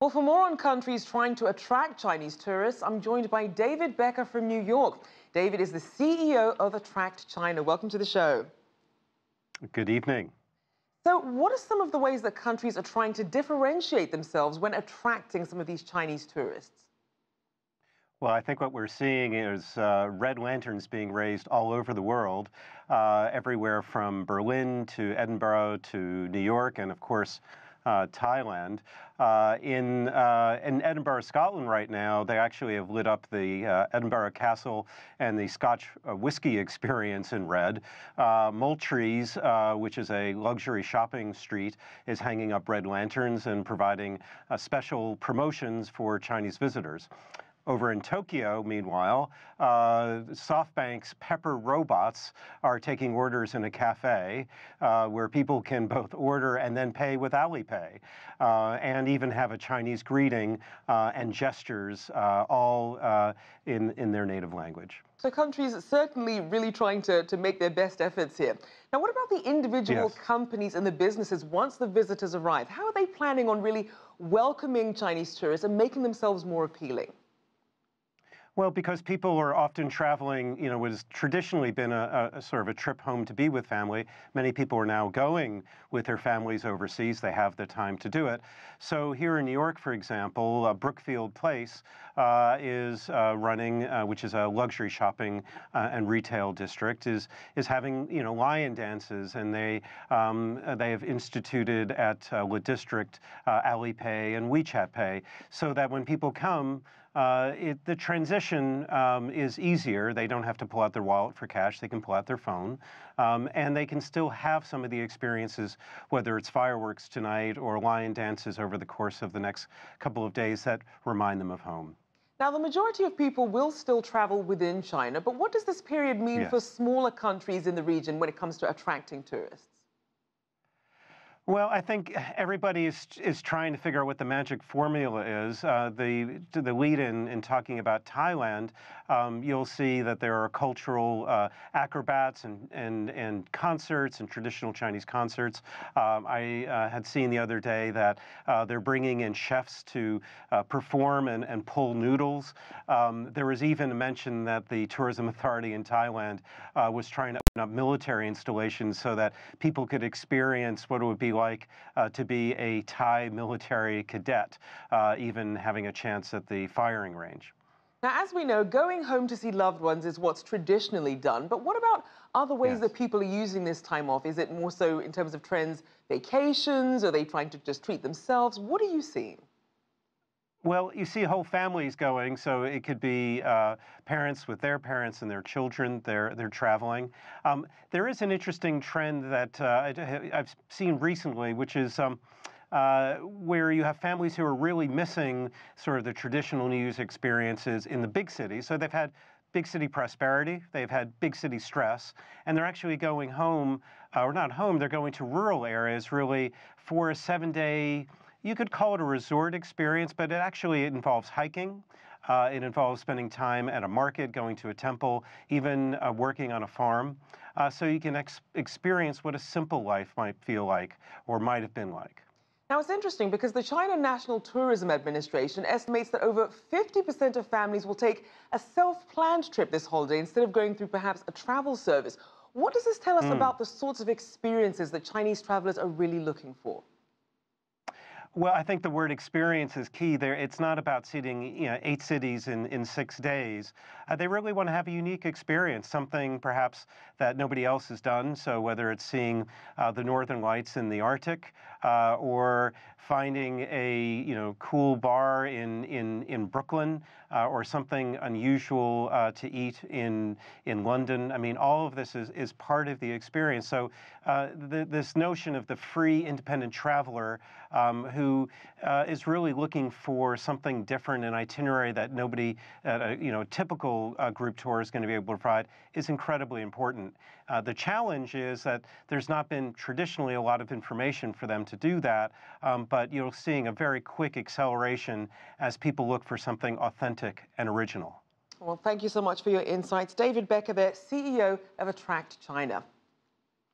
Well, for more on countries trying to attract Chinese tourists, I'm joined by David Becker from New York. David is the CEO of Attract China. Welcome to the show. Good evening. So what are some of the ways that countries are trying to differentiate themselves when attracting some of these Chinese tourists? Well, I think what we're seeing is red lanterns being raised all over the world, everywhere from Berlin to Edinburgh to New York and, of course, Thailand. In Edinburgh, Scotland right now, they actually have lit up the Edinburgh Castle and the Scotch whiskey experience in red. Moultries, which is a luxury shopping street, is hanging up red lanterns and providing special promotions for Chinese visitors. Over in Tokyo, meanwhile, SoftBank's Pepper robots are taking orders in a cafe where people can both order and then pay with Alipay, and even have a Chinese greeting and gestures, all in their native language. So countries are certainly really trying to make their best efforts here. Now, what about the individual companies and the businesses once the visitors arrive? How are they planning on really welcoming Chinese tourists and making themselves more appealing? Well, because people are often traveling, what has traditionally been a sort of a trip home to be with family. Many people are now going with their families overseas. They have the time to do it. So here in New York, for example, Brookfield Place is running, which is a luxury shopping and retail district, is having lion dances, and they have instituted at the district Alipay and WeChat Pay, so that when people come, the transition is easier. They don't have to pull out their wallet for cash. They can pull out their phone, and they can still have some of the experiences, whether it's fireworks tonight or lion dances over the course of the next couple of days, that remind them of home. Now, the majority of people will still travel within China, but what does this period mean for smaller countries in the region when it comes to attracting tourists? Well, I think everybody is trying to figure out what the magic formula is. The lead in talking about Thailand, you'll see that there are cultural acrobats and concerts and traditional Chinese concerts. I had seen the other day that they're bringing in chefs to perform and pull noodles. There was even a mention that the Tourism Authority in Thailand was trying to open up military installations so that people could experience what it would be like to be a Thai military cadet, even having a chance at the firing range. Now, as we know, going home to see loved ones is what's traditionally done, but what about other ways that people are using this time off? Is it more so in terms of trends, vacations? Are they trying to just treat themselves? What are you seeing? Well, you see whole families going, so it could be parents with their parents and their children. They're traveling. There is an interesting trend that I've seen recently, which is where you have families who are really missing sort of the traditional New Year's experiences in the big cities. So they've had big city prosperity, they've had big city stress, and they're actually going home, or not home, they're going to rural areas really for a 7-day, you could call it a resort experience, but it actually involves hiking. It involves spending time at a market, going to a temple, even working on a farm. So you can experience what a simple life might feel like or might have been like. Now, it's interesting because the China National Tourism Administration estimates that over 50% of families will take a self-planned trip this holiday instead of going through perhaps a travel service. What does this tell us about the sorts of experiences that Chinese travelers are really looking for? Well, I think the word experience is key there. It's not about seeing 8 cities in 6 days. They really want to have a unique experience, something perhaps that nobody else has done. So whether it's seeing the Northern Lights in the Arctic or finding a cool bar in Brooklyn or something unusual to eat in London. I mean, all of this is part of the experience. So this notion of the free, independent traveler who is really looking for something different, an itinerary that nobody, typical group tour is going to be able to provide, is incredibly important. The challenge is that there's not been traditionally a lot of information for them to do that, but you're seeing a very quick acceleration as people look for something authentic and original. Well, thank you so much for your insights. David Becker, the CEO of Attract China.